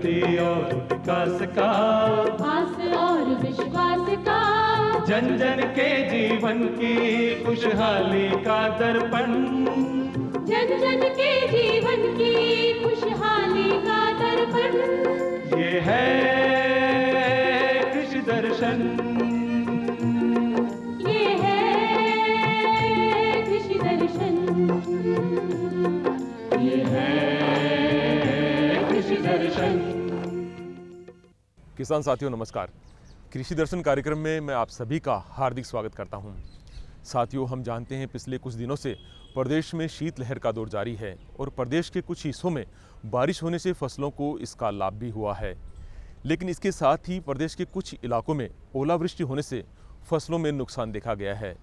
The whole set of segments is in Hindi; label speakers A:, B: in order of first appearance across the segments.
A: प्रगति और विकास का,
B: आस और विश्वास का,
A: जन जन के जीवन की खुशहाली का दर्पण,
B: जन जन के जीवन की खुशहाली का दर्पण।
A: ये है कृषि दर्शन,
B: ये है कृषि दर्शन,
A: ये है कृषि दर्शन।
C: किसान साथियों नमस्कार। कृषि दर्शन कार्यक्रम में मैं आप सभी का हार्दिक स्वागत करता हूं। साथियों, हम जानते हैं पिछले कुछ दिनों से प्रदेश में शीतलहर का दौर जारी है और प्रदेश के कुछ हिस्सों में बारिश होने से फसलों को इसका लाभ भी हुआ है। लेकिन इसके साथ ही प्रदेश के कुछ इलाकों में ओलावृष्टि होने से फसलों में नुकसान देखा गया है।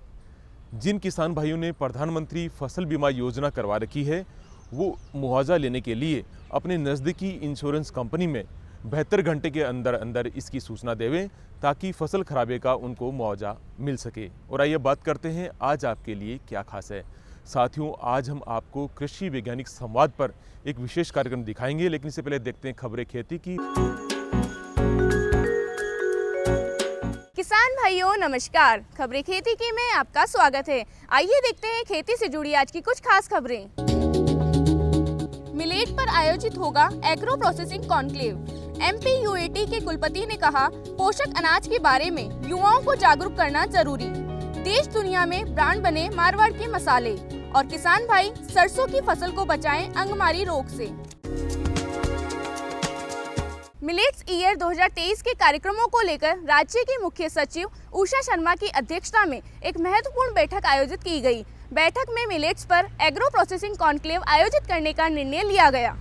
C: जिन किसान भाइयों ने प्रधानमंत्री फसल बीमा योजना करवा रखी है, वो मुआवजा लेने के लिए अपने नज़दीकी इंश्योरेंस कंपनी में 72 घंटे के अंदर अंदर इसकी सूचना देवें ताकि फसल खराबे का उनको मुआवजा मिल सके। और आइए बात करते हैं आज आपके लिए क्या खास है। साथियों, आज हम आपको कृषि वैज्ञानिक संवाद पर एक विशेष कार्यक्रम दिखाएंगे, लेकिन इससे पहले देखते हैं खबरें खेती की।
D: किसान भाइयों नमस्कार, खबरें खेती की में आपका स्वागत है। आइए देखते हैं खेती से जुड़ी आज की कुछ खास खबरें। मिलेट पर आयोजित होगा एग्रो प्रोसेसिंग कॉन्क्लेव। MPUAT के कुलपति ने कहा, पोषक अनाज के बारे में युवाओं को जागरूक करना जरूरी। देश दुनिया में ब्रांड बने मारवाड़ के मसाले। और किसान भाई सरसों की फसल को बचाएं अंगमारी रोग से। मिलेट्स ईयर 2023 के कार्यक्रमों को लेकर राज्य की मुख्य सचिव उषा शर्मा की अध्यक्षता में एक महत्वपूर्ण बैठक आयोजित की गई। बैठक में मिलेट्स पर एग्रो प्रोसेसिंग कॉन्क्लेव आयोजित करने का निर्णय लिया गया।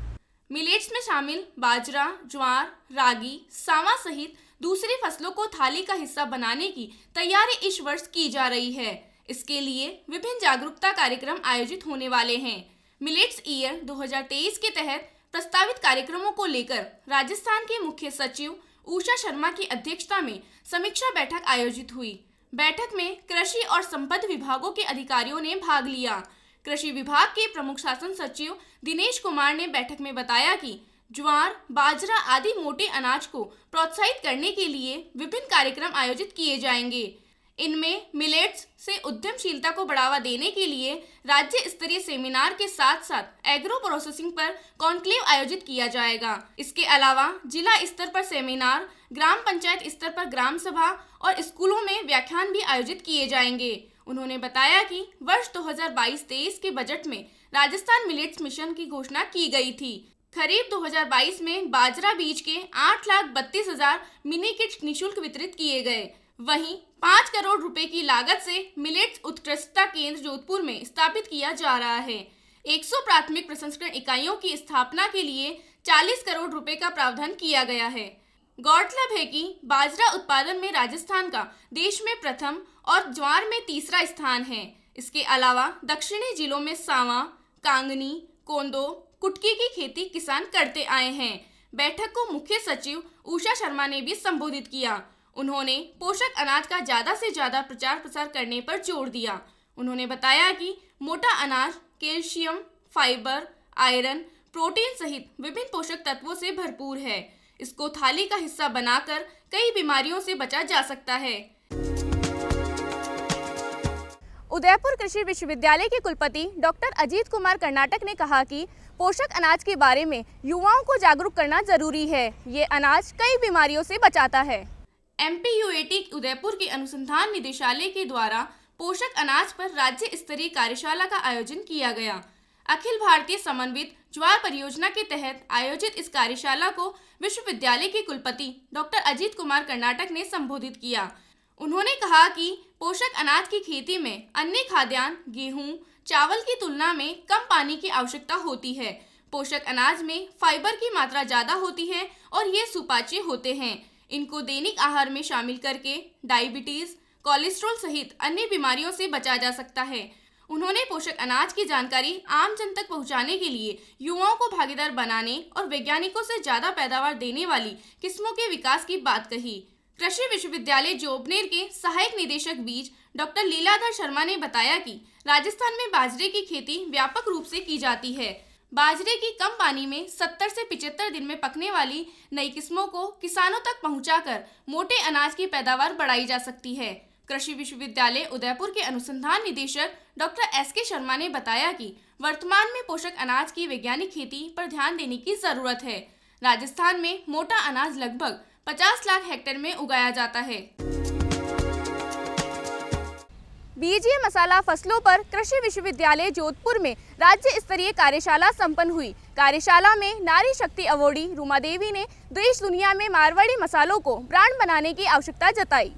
D: मिलेट्स में शामिल बाजरा, ज्वार, रागी, सावा सहित दूसरी फसलों को थाली का हिस्सा बनाने की तैयारी इस वर्ष की जा रही है। इसके लिए विभिन्न जागरूकता कार्यक्रम आयोजित होने वाले हैं। मिलेट्स ईयर 2023 के तहत प्रस्तावित कार्यक्रमों को लेकर राजस्थान के मुख्य सचिव उषा शर्मा की अध्यक्षता में समीक्षा बैठक आयोजित हुई। बैठक में कृषि और संबद्ध विभागों के अधिकारियों ने भाग लिया। कृषि विभाग के प्रमुख शासन सचिव दिनेश कुमार ने बैठक में बताया कि ज्वार, बाजरा आदि मोटे अनाज को प्रोत्साहित करने के लिए विभिन्न कार्यक्रम आयोजित किए जाएंगे। इनमें मिलेट्स से उद्यमशीलता को बढ़ावा देने के लिए राज्य स्तरीय सेमिनार के साथ साथ एग्रो प्रोसेसिंग पर कॉन्क्लेव आयोजित किया जाएगा। इसके अलावा जिला स्तर पर सेमिनार, ग्राम पंचायत स्तर पर ग्राम सभा और स्कूलों में व्याख्यान भी आयोजित किए जाएंगे। उन्होंने बताया कि वर्ष 2022-23 के बजट में राजस्थान मिलेट्स मिशन की घोषणा की गई थी। खरीफ 2022 में बाजरा बीज के 8,32,000 मिनी किट निःशुल्क वितरित किए गए। वहीं 5 करोड़ रुपए की लागत से मिलेट्स उत्कृष्टता केंद्र जोधपुर में स्थापित किया जा रहा है। 100 प्राथमिक प्रसंस्करण इकाइयों की स्थापना के लिए 40 करोड़ रुपए का प्रावधान किया गया है। गौरतलब है कि बाजरा उत्पादन में राजस्थान का देश में प्रथम और ज्वार में तीसरा स्थान है। इसके अलावा दक्षिणी जिलों में सावा, कांगनी, कोंदो, कुटकी की खेती किसान करते आए हैं। बैठक को मुख्य सचिव उषा शर्मा ने भी संबोधित किया। उन्होंने पोषक अनाज का ज्यादा से ज्यादा प्रचार प्रसार करने पर जोर दिया। उन्होंने बताया कि मोटा अनाज कैल्शियम, फाइबर, आयरन, प्रोटीन सहित विभिन्न पोषक तत्वों से भरपूर है। इसको थाली का हिस्सा बनाकर कई बीमारियों से बचा जा सकता है। उदयपुर कृषि विश्वविद्यालय के कुलपति डॉक्टर अजीत कुमार कर्नाटक ने कहा कि पोषक अनाज के बारे में युवाओं को जागरूक करना जरूरी है। ये अनाज कई बीमारियों से बचाता है। MPUAT उदयपुर के अनुसंधान निदेशालय के द्वारा पोषक अनाज पर राज्य स्तरीय कार्यशाला का आयोजन किया गया। अखिल भारतीय समन्वित ज्वार परियोजना के तहत आयोजित इस कार्यशाला को विश्वविद्यालय के कुलपति डॉक्टर अजीत कुमार कर्नाटक ने संबोधित किया। उन्होंने कहा कि पोषक अनाज की खेती में अन्य खाद्यान्न, गेहूं, चावल की तुलना में कम पानी की आवश्यकता होती है। पोषक अनाज में फाइबर की मात्रा ज्यादा होती है और ये सुपाच्य होते हैं। इनको दैनिक आहार में शामिल करके डायबिटीज, कोलेस्ट्रॉल सहित अन्य बीमारियों से बचा जा सकता है। उन्होंने पोषक अनाज की जानकारी आम जन तक पहुंचाने के लिए युवाओं को भागीदार बनाने और वैज्ञानिकों से ज्यादा पैदावार देने वाली किस्मों के विकास की बात कही। कृषि विश्वविद्यालय जोबनेर के सहायक निदेशक बीज डॉक्टर लीलाधर शर्मा ने बताया कि राजस्थान में बाजरे की खेती व्यापक रूप से की जाती है। बाजरे की कम पानी में 70 से 75 दिन में पकने वाली नई किस्मों को किसानों तक पहुंचाकर मोटे अनाज की पैदावार बढ़ाई जा सकती है। कृषि विश्वविद्यालय उदयपुर के अनुसंधान निदेशक डॉक्टर एस.के. शर्मा ने बताया कि वर्तमान में पोषक अनाज की वैज्ञानिक खेती पर ध्यान देने की जरूरत है। राजस्थान में मोटा अनाज लगभग 50 लाख हेक्टेयर में उगाया जाता है। बीजीय मसाला फसलों पर कृषि विश्वविद्यालय जोधपुर में राज्य स्तरीय कार्यशाला संपन्न हुई। कार्यशाला में नारी शक्ति अवॉर्डी रूमा देवी ने देश दुनिया में मारवाड़ी मसालों को ब्रांड बनाने की आवश्यकता जताई।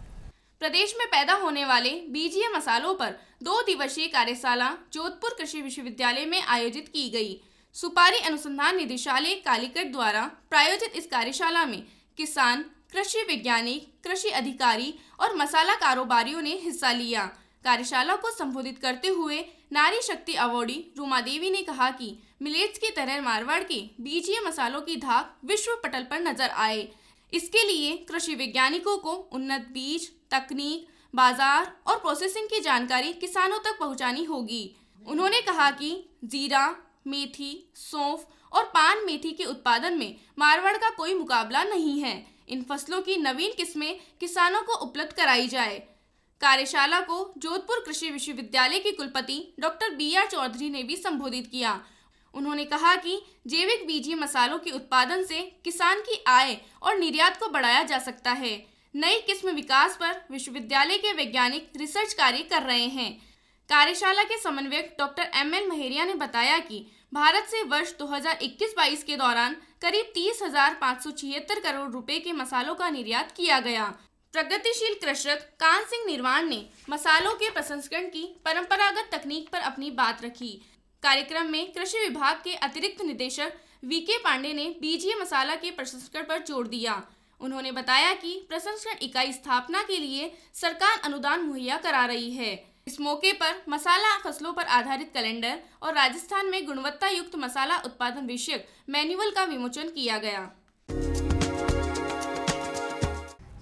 D: प्रदेश में पैदा होने वाले बीजीय मसालों पर 2 दिवसीय कार्यशाला जोधपुर कृषि विश्वविद्यालय में आयोजित की गई। सुपारी अनुसंधान निदेशालय कालीकट द्वारा प्रायोजित इस कार्यशाला में किसान, कृषि वैज्ञानिक, कृषि अधिकारी और मसाला कारोबारियों ने हिस्सा लिया। कार्यशाला को संबोधित करते हुए नारी शक्ति अवॉर्डी रूमा देवी ने कहा कि मिलेट्स की तरह मारवाड़ के बीजीय मसालों की धाक विश्व पटल पर नजर आए। इसके लिए कृषि वैज्ञानिकों को उन्नत बीज, तकनीक, बाजार और प्रोसेसिंग की जानकारी किसानों तक पहुंचानी होगी। उन्होंने कहा कि जीरा, मेथी, सौंफ और पान मेथी के उत्पादन में मारवाड़ का कोई मुकाबला नहीं है। इन फसलों की नवीन किस्में किसानों को उपलब्ध कराई जाए। कार्यशाला को जोधपुर कृषि विश्वविद्यालय के कुलपति डॉक्टर बी.आर. चौधरी ने भी संबोधित किया। उन्होंने कहा कि जैविक बीजीय मसालों के उत्पादन से किसान की आय और निर्यात को बढ़ाया जा सकता है। नई किस्म विकास पर विश्वविद्यालय के वैज्ञानिक रिसर्च कार्य कर रहे हैं। कार्यशाला के समन्वयक डॉक्टर एम.एल. महेरिया ने बताया कि भारत से वर्ष 2021-22 के दौरान करीब 30,576 करोड़ रुपए के मसालों का निर्यात किया गया। प्रगतिशील कृषक कान सिंह निर्वाण ने मसालों के प्रसंस्करण की परंपरागत तकनीक पर अपनी बात रखी। कार्यक्रम में कृषि विभाग के अतिरिक्त निदेशक वी.के. पांडे ने बीजीय मसाला के प्रसंस्करण पर जोर दिया। उन्होंने बताया कि प्रसंस्करण इकाई स्थापना के लिए सरकार अनुदान मुहैया करा रही है। इस मौके पर मसाला फसलों पर आधारित कैलेंडर और राजस्थान में गुणवत्ता युक्त मसाला उत्पादन विषयक मैनुअल का विमोचन किया गया।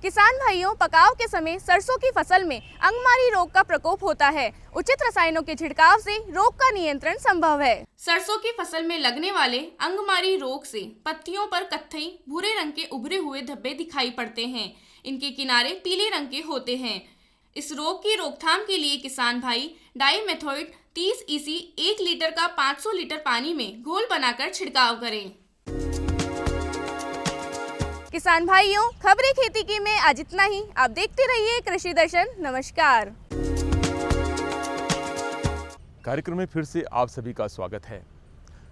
D: किसान भाइयों, पकाव के समय सरसों की फसल में अंगमारी रोग का प्रकोप होता है। उचित रसायनों के छिड़काव से रोग का नियंत्रण संभव है। सरसों की फसल में लगने वाले अंगमारी रोग से पत्तियों पर कत्थई भूरे रंग के उभरे हुए धब्बे दिखाई पड़ते हैं। इनके किनारे पीले रंग के होते हैं। इस रोग की रोकथाम के लिए किसान भाई डाइमेथोइट 30 EC 1 लीटर का 500 लीटर पानी में घोल बनाकर छिड़काव करें। किसान भाइयों, खबरें खेती की में आज इतना ही। आप देखते रहिए कृषि दर्शन। नमस्कार।
C: कार्यक्रम में फिर से आप सभी का स्वागत है।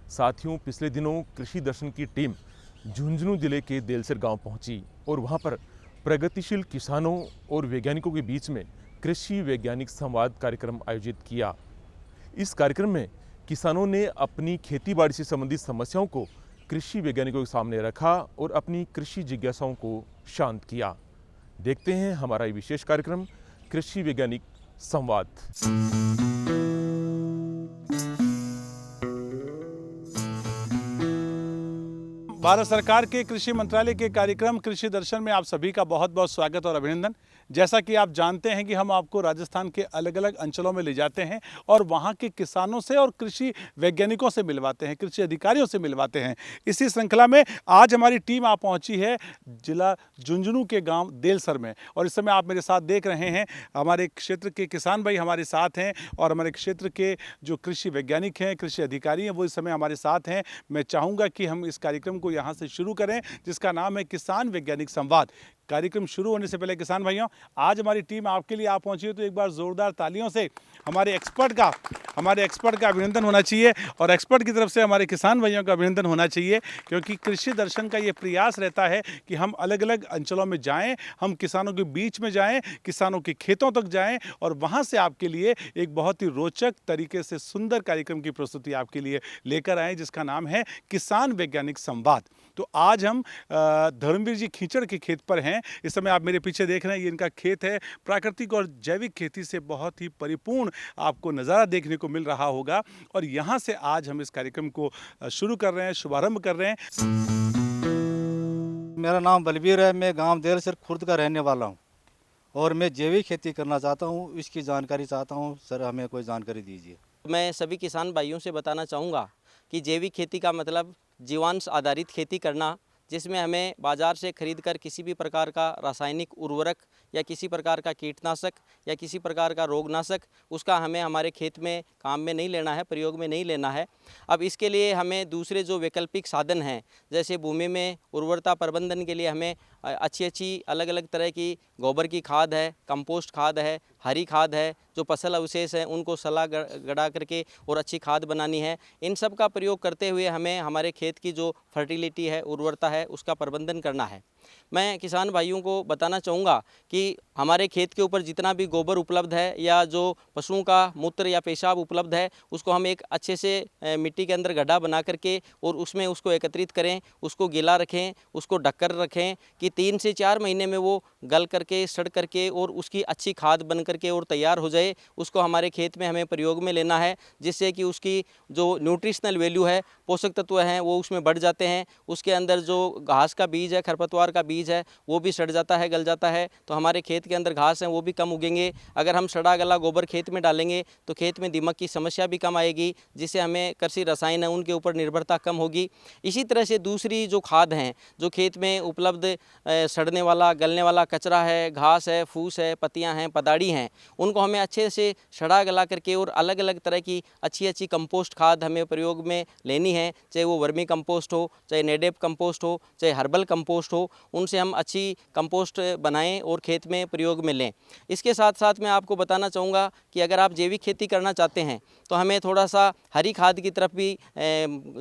C: साथियों, पिछले दिनों कृषि दर्शन की टीम झुंझुनू जिले के देलसर गांव पहुंची और वहां पर प्रगतिशील किसानों और वैज्ञानिकों के बीच में कृषि वैज्ञानिक संवाद कार्यक्रम आयोजित किया। इस कार्यक्रम में किसानों ने अपनी खेती-बाड़ी से संबंधित समस्याओं को कृषि वैज्ञानिकों के सामने रखा और अपनी कृषि जिज्ञासाओं को शांत किया। देखते हैं हमारा ये विशेष कार्यक्रम कृषि वैज्ञानिक संवाद।
E: भारत सरकार के कृषि मंत्रालय के कार्यक्रम कृषि दर्शन में आप सभी का बहुत बहुत स्वागत और अभिनंदन। जैसा कि आप जानते हैं कि हम आपको राजस्थान के अलग अलग अंचलों में ले जाते हैं और वहाँ के किसानों से और कृषि वैज्ञानिकों से मिलवाते हैं, कृषि अधिकारियों से मिलवाते हैं। इसी श्रृंखला में आज हमारी टीम आ पहुँची है जिला झुंझुनू के गांव देलसर में और इस समय आप मेरे साथ देख रहे हैं हमारे क्षेत्र के किसान भाई हमारे साथ हैं और हमारे क्षेत्र के जो कृषि वैज्ञानिक हैं, कृषि अधिकारी हैं, वो इस समय हमारे साथ हैं। मैं चाहूँगा कि हम इस कार्यक्रम को यहाँ से शुरू करें जिसका नाम है किसान वैज्ञानिक संवाद। कार्यक्रम शुरू होने से पहले किसान भाइयों, आज हमारी टीम आपके लिए आप पहुंची है तो एक बार जोरदार तालियों से हमारे एक्सपर्ट का अभिनंदन होना चाहिए और एक्सपर्ट की तरफ से हमारे किसान भाइयों का अभिनंदन होना चाहिए, क्योंकि कृषि दर्शन का ये प्रयास रहता है कि हम अलग अलग अंचलों में जाएं, हम किसानों के बीच में जाएं, किसानों के खेतों तक जाएं और वहां से आपके लिए एक बहुत ही रोचक तरीके से सुंदर कार्यक्रम की प्रस्तुति आपके लिए लेकर आए जिसका नाम है किसान वैज्ञानिक संवाद। तो आज हम धर्मवीर जी खींचड़ के खेत पर हैं। इस समय आप मेरे पीछे देख रहे हैं, ये इनका खेत है। प्राकृतिक और जैविक खेती से बहुत ही परिपूर्ण आपको नज़ारा देखने को मिल रहा होगा और यहाँ से आज हम इस कार्यक्रम को शुरू कर रहे हैं, शुभारंभ कर रहे हैं।
F: मेरा नाम बलबीर है, मैं गांव देलसर खुर्द का रहने वाला हूं और मैं जैविक खेती करना चाहता हूं, इसकी जानकारी चाहता हूं। सर, हमें कोई जानकारी दीजिए।
G: मैं सभी किसान भाइयों से बताना चाहूँगा कि जैविक खेती का मतलब जीवांश आधारित खेती करना, जिसमें हमें बाज़ार से खरीदकर किसी भी प्रकार का रासायनिक उर्वरक या किसी प्रकार का कीटनाशक या किसी प्रकार का रोगनाशक उसका हमें हमारे खेत में काम में नहीं लेना है, प्रयोग में नहीं लेना है। अब इसके लिए हमें दूसरे जो वैकल्पिक साधन हैं, जैसे भूमि में उर्वरता प्रबंधन के लिए हमें अच्छी अलग अलग तरह की गोबर की खाद है, कंपोस्ट खाद है, हरी खाद है, जो फसल अवशेष हैं उनको सला गड़ा करके और अच्छी खाद बनानी है। इन सब का प्रयोग करते हुए हमें हमारे खेत की जो फर्टिलिटी है, उर्वरता है, उसका प्रबंधन करना है। मैं किसान भाइयों को बताना चाहूँगा कि हमारे खेत के ऊपर जितना भी गोबर उपलब्ध है या जो पशुओं का मूत्र या पेशाब उपलब्ध है, उसको हम एक अच्छे से मिट्टी के अंदर गड्ढा बना करके और उसमें उसको एकत्रित करें, उसको गीला रखें, उसको ढककर रखें कि 3 से 4 महीने में वो गल करके, सड़ करके और उसकी अच्छी खाद बन करके और तैयार हो जाए। उसको हमारे खेत में हमें प्रयोग में लेना है, जिससे कि उसकी जो न्यूट्रिशनल वैल्यू है, पोषक तत्व हैं, वो उसमें बढ़ जाते हैं। उसके अंदर जो घास का बीज है, खरपतवार का बीज है, वो भी सड़ जाता है, गल जाता है, तो हमारे खेत के अंदर घास हैं वो भी कम उगेंगे। अगर हम सड़ा गला गोबर खेत में डालेंगे तो खेत में दीमक की समस्या भी कम आएगी, जिससे हमें कृषि रसायन है उनके ऊपर निर्भरता कम होगी। इसी तरह से दूसरी जो खाद हैं, जो खेत में उपलब्ध सड़ने वाला, गलने वाला कचरा है, घास है, फूस है, पत्तियाँ हैं, पदाड़ी हैं, उनको हमें अच्छे से सड़ा गला करके और अलग अलग तरह की अच्छी कंपोस्ट खाद हमें प्रयोग में लेनी है। चाहे वो वर्मी कंपोस्ट हो, चाहे नेडेप कंपोस्ट हो, चाहे हर्बल कंपोस्ट हो, उनसे हम अच्छी कंपोस्ट बनाएं और खेत में प्रयोग में लें। इसके साथ साथ मैं आपको बताना चाहूँगा कि अगर आप जैविक खेती करना चाहते हैं तो हमें थोड़ा सा हरी खाद की तरफ भी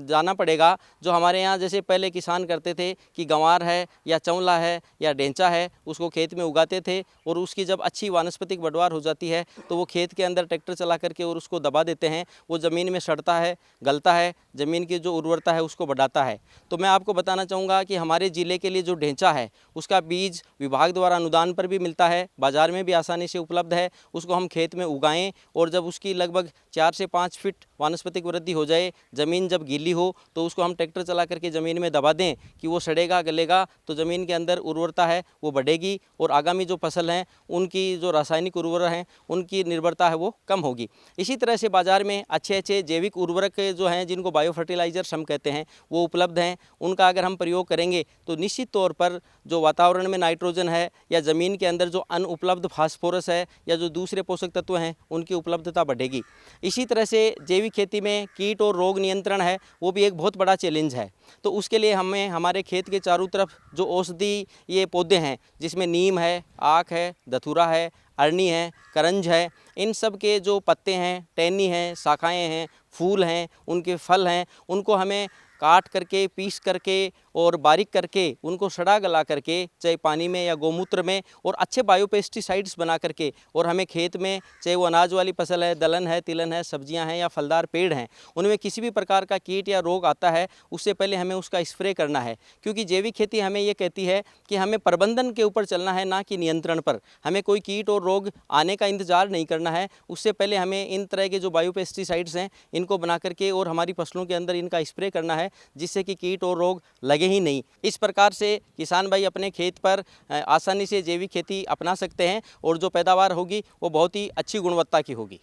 G: जाना पड़ेगा। जो हमारे यहाँ जैसे पहले किसान करते थे कि गंवार है या चौला है या ढेंचा है, उसको खेत में उगाते थे और उसकी जब अच्छी वानस्पतिक बढ़वार हो जाती है तो वो खेत के अंदर ट्रैक्टर चला करके और उसको दबा देते हैं। वो ज़मीन में सड़ता है, गलता है, ज़मीन की जो उर्वरता है उसको बढ़ाता है। तो मैं आपको बताना चाहूँगा कि हमारे ज़िले के लिए जो ढेंचा है उसका बीज विभाग द्वारा अनुदान पर भी मिलता है, बाज़ार में भी आसानी से उपलब्ध है। उसको हम खेत में उगाएं और जब उसकी लगभग 4 से 5 फीट वानस्पतिक वृद्धि हो जाए, ज़मीन जब गीली हो, तो उसको हम ट्रैक्टर चला करके ज़मीन में दबा दें कि वो सड़ेगा, गलेगा, तो ज़मीन के अंदर उर्वरता है वो बढ़ेगी और आगामी जो फसल हैं उनकी जो रासायनिक उर्वरक हैं उनकी निर्भरता है वो कम होगी। इसी तरह से बाज़ार में अच्छे जैविक उर्वरक जो हैं, जिनको बायो फर्टिलाइजर्स हम कहते हैं, वो उपलब्ध हैं। उनका अगर हम प्रयोग करेंगे तो निश्चित तौर पर जो वातावरण में नाइट्रोजन है या ज़मीन के अंदर जो अनुपलब्ध फास्फोरस है या जो दूसरे पोषक तत्व हैं उनकी उपलब्धता बढ़ेगी। इसी तरह से जैविक खेती में कीट और रोग नियंत्रण है वो भी एक बहुत बड़ा चैलेंज है। तो उसके लिए हमें हमारे खेत के चारों तरफ जो औषधि ये पौधे हैं, जिसमें नीम है, आक है, धतूरा है, अरनी है, करंज है, इन सब के जो पत्ते हैं, टहनी हैं, शाखाएँ हैं, फूल हैं, उनके फल हैं, उनको हमें काट करके, पीस करके और बारीक करके उनको सड़ा गला करके, चाहे पानी में या गोमूत्र में, और अच्छे बायोपेस्टिसाइड्स बना करके, और हमें खेत में चाहे वो अनाज वाली फसल है, दलहन है, तिलहन है, सब्जियां हैं या फलदार पेड़ हैं, उनमें किसी भी प्रकार का कीट या रोग आता है उससे पहले हमें उसका स्प्रे करना है। क्योंकि जैविक खेती हमें ये कहती है कि हमें प्रबंधन के ऊपर चलना है, ना कि नियंत्रण पर। हमें कोई कीट और रोग आने का इंतजार नहीं करना है, उससे पहले हमें इन तरह के जो बायोपेस्टिसाइड्स हैं इनको बना करके और हमारी फसलों के अंदर इनका स्प्रे करना है, जिससे कि कीट और रोग लगे ही नहीं। इस प्रकार से किसान भाई अपने खेत पर आसानी से जैविक खेती अपना सकते हैं और जो पैदावार होगी वो बहुत ही अच्छी गुणवत्ता की होगी।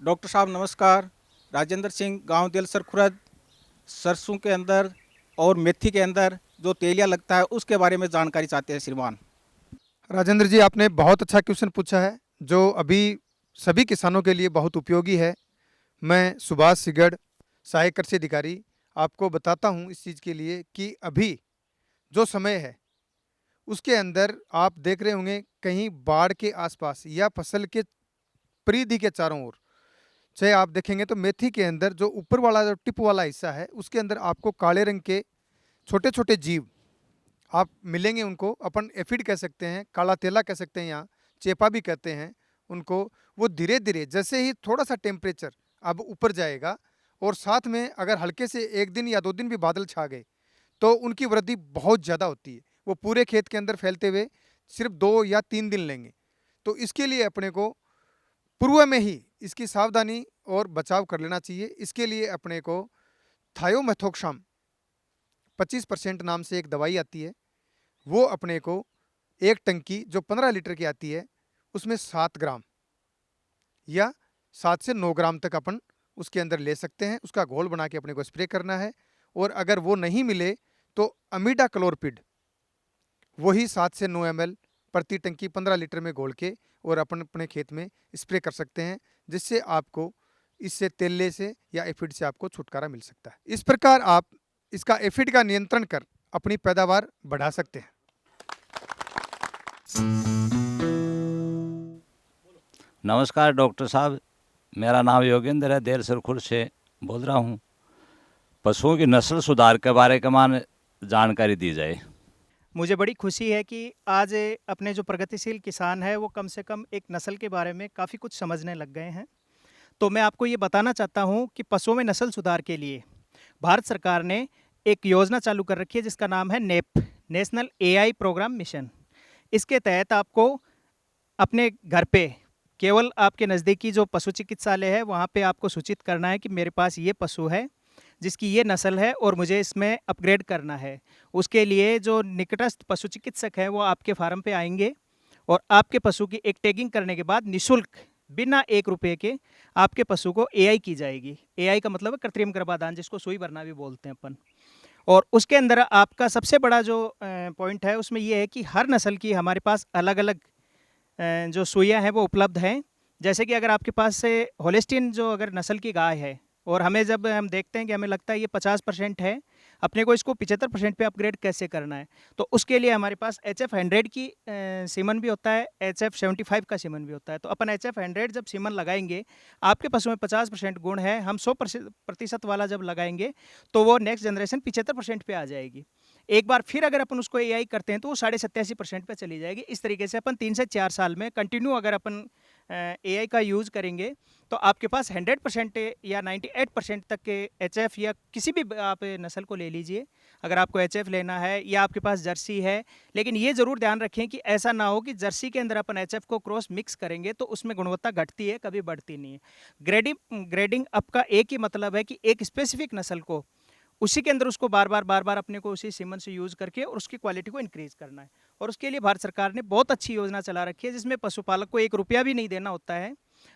H: डॉक्टर साहब नमस्कार। राजेंद्र सिंह, गांव दिलसर खुरद। सरसों के अंदर और मेथी के अंदर जो तेलिया लगता है उसके बारे में जानकारी चाहते हैं श्रीमान।
I: राजेंद्र जी, आपने बहुत अच्छा क्वेश्चन पूछा है जो अभी सभी किसानों के लिए बहुत उपयोगी है। मैं सुभाष सिगड़, सहायक कृषि अधिकारी, आपको बताता हूं इस चीज़ के लिए कि अभी जो समय है उसके अंदर आप देख रहे होंगे कहीं बाढ़ के आसपास या फसल के परिधि के चारों ओर, चाहे आप देखेंगे तो मेथी के अंदर जो ऊपर वाला जो टिप वाला हिस्सा है उसके अंदर आपको काले रंग के छोटे छोटे जीव आप मिलेंगे। उनको अपन एफिड कह सकते हैं, काला तेला कह सकते हैं, यहाँ चेपा भी कहते हैं उनको। वो धीरे धीरे जैसे ही थोड़ा सा टेम्परेचर अब ऊपर जाएगा और साथ में अगर हल्के से 1 दिन या 2 दिन भी बादल छा गए तो उनकी वृद्धि बहुत ज़्यादा होती है। वो पूरे खेत के अंदर फैलते हुए सिर्फ 2 या 3 दिन लेंगे। तो इसके लिए अपने को पूर्व में ही इसकी सावधानी और बचाव कर लेना चाहिए। इसके लिए अपने को थायोमेथोक्साम 25% नाम से एक दवाई आती है, वो अपने को एक टंकी जो 15 लीटर की आती है उसमें 7 ग्राम या 7 से 9 ग्राम तक अपन उसके अंदर ले सकते हैं। उसका घोल बना के अपने को स्प्रे करना है। और अगर वो नहीं मिले तो अमीडा क्लोरपिड वही 7 से 9 ml प्रति टंकी 15 लीटर में घोल के और अपन अपने खेत में स्प्रे कर सकते हैं, जिससे आपको इससे तेले से या एफिड से आपको छुटकारा मिल सकता है। इस प्रकार आप इसका एफिड का नियंत्रण कर अपनी पैदावार बढ़ा सकते हैं।
J: नमस्कार डॉक्टर साहब, मेरा नाम योगेंद्र है, देर सरखुर से बोल रहा हूँ। पशुओं की नस्ल सुधार के बारे में जानकारी दी जाए।
K: मुझे बड़ी खुशी है कि आज अपने जो प्रगतिशील किसान है वो कम से कम एक नस्ल के बारे में काफ़ी कुछ समझने लग गए हैं। तो मैं आपको ये बताना चाहता हूँ कि पशुओं में नस्ल सुधार के लिए भारत सरकार ने एक योजना चालू कर रखी है जिसका नाम है NAP, national AI programme mission. इसके तहत आपको अपने घर पे केवल आपके नज़दीकी जो पशु चिकित्सालय है वहाँ पे आपको सूचित करना है कि मेरे पास ये पशु है जिसकी ये नस्ल है और मुझे इसमें अपग्रेड करना है। उसके लिए जो निकटस्थ पशु चिकित्सक है वो आपके फार्म पे आएंगे और आपके पशु की एक टैगिंग करने के बाद निःशुल्क बिना 1 रुपये के आपके पशु को एआई की जाएगी। एआई का मतलब है कृत्रिम गर्भाधान, जिसको सुई भरना भी बोलते हैं अपन। और उसके अंदर आपका सबसे बड़ा जो पॉइंट है उसमें ये है कि हर नस्ल की हमारे पास अलग अलग जो सुइयाँ हैं वो उपलब्ध हैं। जैसे कि अगर आपके पास से होलिस्टीन जो अगर नस्ल की गाय है और हमें जब हम देखते हैं कि हमें लगता है ये 50% है, अपने को इसको 75% पे अपग्रेड कैसे करना है, तो उसके लिए हमारे पास HF100 की सीमन भी होता है, HF75 का सीमन भी होता है। तो अपन HF100 जब सीमन लगाएंगे, आपके पशु में 50% गुण है, हम 100% वाला जब लगाएंगे तो वो नेक्स्ट जनरेशन 75% पे आ जाएगी। एक बार फिर अगर अपन उसको एआई करते हैं तो वो 87.5% पे चली जाएगी। इस तरीके से अपन 3 से 4 साल में कंटिन्यू अगर अपन एआई का यूज़ करेंगे तो आपके पास 100% या 98% तक के एचएफ या किसी भी आप नस्ल को ले लीजिए। अगर आपको एचएफ लेना है या आपके पास जर्सी है, लेकिन ये ज़रूर ध्यान रखें कि ऐसा ना हो कि जर्सी के अंदर अपन एचएफ को क्रॉस मिक्स करेंगे तो उसमें गुणवत्ता घटती है, कभी बढ़ती नहीं है। ग्रेडिंग अप का एक ही मतलब है कि एक स्पेसिफिक नस्ल को उसी के अंदर उसको बार बार अपने को उसी सीमन से यूज़ करके और उसकी क्वालिटी को इंक्रीज़ करना है। और उसके लिए भारत सरकार ने बहुत अच्छी योजना चला रखी है जिसमें पशुपालक को 1 रुपया भी नहीं देना होता है।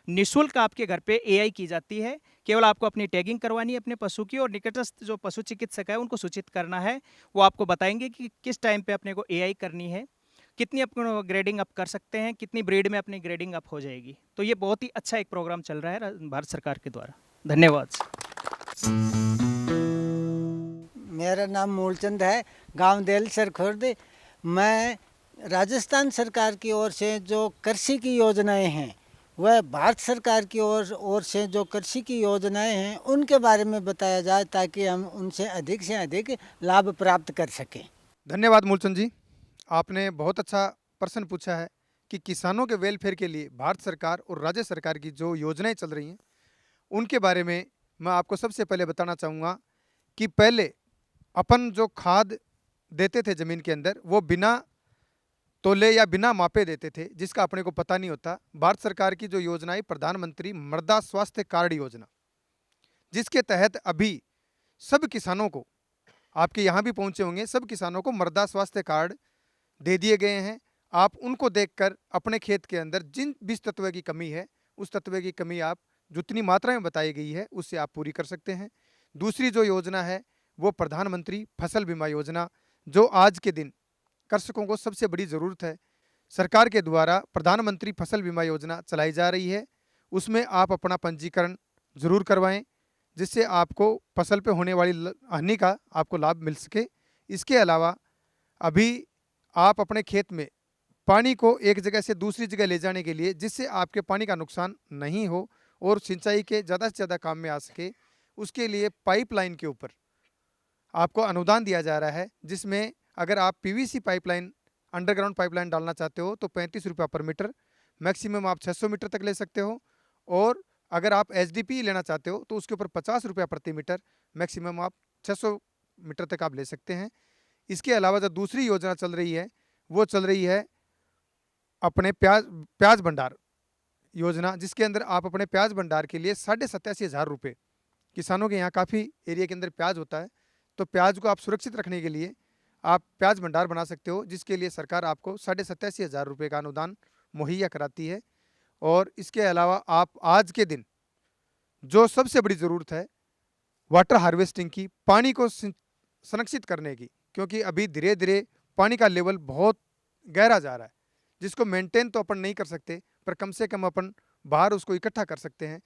K: निःशुल्क आपके घर पे एआई की जाती है। केवल आपको अपनी टैगिंग करवानी है अपने पशु की और निकटस्थ जो पशु चिकित्सक है उनको सूचित करना है। वो आपको बताएंगे कि किस टाइम पे अपने को एआई करनी है, कितनी अपने ग्रेडिंग अप कर सकते हैं, कितनी ब्रीड में अपनी ग्रेडिंग अप हो जाएगी। तो ये बहुत ही अच्छा एक प्रोग्राम चल रहा है भारत सरकार के द्वारा। धन्यवाद।
L: मेरा नाम मूलचंद है, गांव देलसर खुर्द। मैं राजस्थान सरकार की ओर से जो कृषि की योजनाएं हैं वह भारत सरकार की ओर से जो कृषि की योजनाएं हैं उनके बारे में बताया जाए ताकि हम उनसे अधिक से अधिक लाभ प्राप्त कर सकें।
I: धन्यवाद मूलचंद जी, आपने बहुत अच्छा प्रश्न पूछा है कि किसानों के वेलफेयर के लिए भारत सरकार और राज्य सरकार की जो योजनाएं चल रही हैं उनके बारे में मैं आपको सबसे पहले बताना चाहूँगा कि पहले अपन जो खाद देते थे ज़मीन के अंदर वो बिना तोले या बिना मापे देते थे, जिसका अपने को पता नहीं होता। भारत सरकार की जो योजना है प्रधानमंत्री मृदा स्वास्थ्य कार्ड योजना, जिसके तहत अभी सब किसानों को, आपके यहाँ भी पहुँचे होंगे, सब किसानों को मृदा स्वास्थ्य कार्ड दे दिए गए हैं। आप उनको देखकर अपने खेत के अंदर जिन 20 तत्व की कमी है उस तत्व की कमी आप जितनी मात्रा में बताई गई है उससे आप पूरी कर सकते हैं। दूसरी जो योजना है वो प्रधानमंत्री फसल बीमा योजना, जो आज के दिन कृषकों को सबसे बड़ी ज़रूरत है। सरकार के द्वारा प्रधानमंत्री फसल बीमा योजना चलाई जा रही है, उसमें आप अपना पंजीकरण ज़रूर करवाएं जिससे आपको फसल पे होने वाली हानि का आपको लाभ मिल सके। इसके अलावा अभी आप अपने खेत में पानी को एक जगह से दूसरी जगह ले जाने के लिए, जिससे आपके पानी का नुकसान नहीं हो और सिंचाई के ज़्यादा से ज़्यादा काम में आ सके, उसके लिए पाइपलाइन के ऊपर आपको अनुदान दिया जा रहा है, जिसमें अगर आप पीवीसी पाइपलाइन, अंडरग्राउंड पाइपलाइन डालना चाहते हो तो 35 रुपये पर मीटर, मैक्सिमम आप 600 मीटर तक ले सकते हो। और अगर आप एचडीपी लेना चाहते हो तो उसके ऊपर 50 रुपये प्रति मीटर, मैक्सिमम आप 600 मीटर तक आप ले सकते हैं। इसके अलावा जो दूसरी योजना चल रही है वो चल रही है अपने प्याज भंडार योजना, जिसके अंदर आप अपने प्याज भंडार के लिए 87,500 रुपये, किसानों के यहाँ काफ़ी एरिया के अंदर प्याज होता है, तो प्याज को आप सुरक्षित रखने के लिए आप प्याज भंडार बना सकते हो, जिसके लिए सरकार आपको 87,500 रुपये का अनुदान मुहैया कराती है। और इसके अलावा आप आज के दिन जो सबसे बड़ी ज़रूरत है वाटर हार्वेस्टिंग की, पानी को संरक्षित करने की, क्योंकि अभी धीरे धीरे पानी का लेवल बहुत गहरा जा रहा है, जिसको मेंटेन तो अपन नहीं कर सकते पर कम से कम अपन बाहर उसको इकट्ठा कर सकते हैं,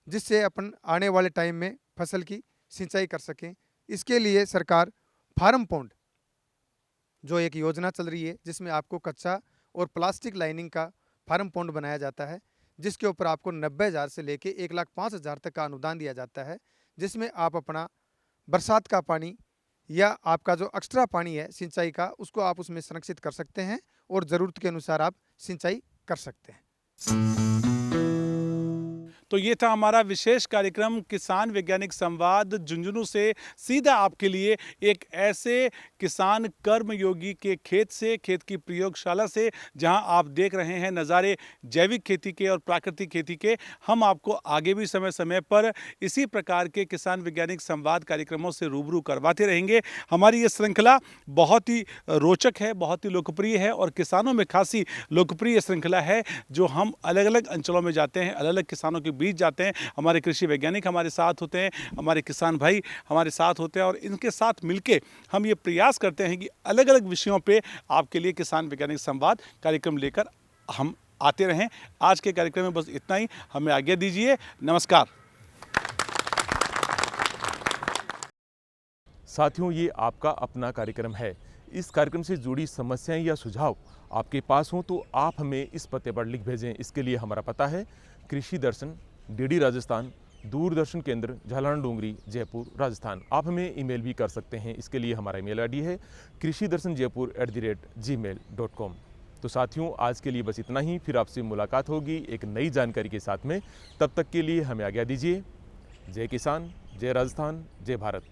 I: जिससे अपन आने वाले टाइम में फसल की सिंचाई कर सकें। इसके लिए सरकार फार्म पॉन्ड जो एक योजना चल रही है, जिसमें आपको कच्चा और प्लास्टिक लाइनिंग का फार्म पॉन्ड बनाया जाता है, जिसके ऊपर आपको 90,000 से लेके 1,05,000 तक का अनुदान दिया जाता है, जिसमें आप अपना बरसात का पानी या आपका जो एक्स्ट्रा पानी है सिंचाई का, उसको आप उसमें संरक्षित कर सकते हैं और ज़रूरत के अनुसार आप सिंचाई कर सकते हैं।
E: तो ये था हमारा विशेष कार्यक्रम किसान वैज्ञानिक संवाद झुंझुनू से सीधा आपके लिए, एक ऐसे किसान कर्मयोगी के खेत से, खेत की प्रयोगशाला से, जहां आप देख रहे हैं नज़ारे जैविक खेती के और प्राकृतिक खेती के। हम आपको आगे भी समय समय पर इसी प्रकार के किसान वैज्ञानिक संवाद कार्यक्रमों से रूबरू करवाते रहेंगे। हमारी ये श्रृंखला बहुत ही रोचक है, बहुत ही लोकप्रिय है और किसानों में खासी लोकप्रिय श्रृंखला है, जो हम अलग अलग अंचलों में जाते हैं, अलग अलग किसानों के बीच जाते हैं। हमारे कृषि वैज्ञानिक हमारे साथ होते हैं, हमारे किसान भाई हमारे साथ होते हैं और इनके साथ मिलके हम ये प्रयास करते हैं कि अलग अलग विषयों पे आपके लिए किसान वैज्ञानिक संवाद कार्यक्रम लेकर हम आते रहें। आज के कार्यक्रम में बस इतना ही, हमें आज्ञा दीजिए। नमस्कार।
C: साथियों, ये आपका अपना कार्यक्रम है। इस कार्यक्रम से जुड़ी समस्याएं या सुझाव आपके पास हों तो आप हमें इस पते पर लिख भेजें। इसके लिए हमारा पता है कृषि दर्शन, डीडी राजस्थान, दूरदर्शन केंद्र, झालाना डोंगरी, जयपुर, राजस्थान। आप हमें ईमेल भी कर सकते हैं। इसके लिए हमारा ईमेल आईडी है krishidarshanjaipur@gmail.com। तो साथियों, आज के लिए बस इतना ही। फिर आपसे मुलाकात होगी एक नई जानकारी के साथ में। तब तक के लिए हमें आज्ञा दीजिए। जय किसान, जय राजस्थान, जय भारत।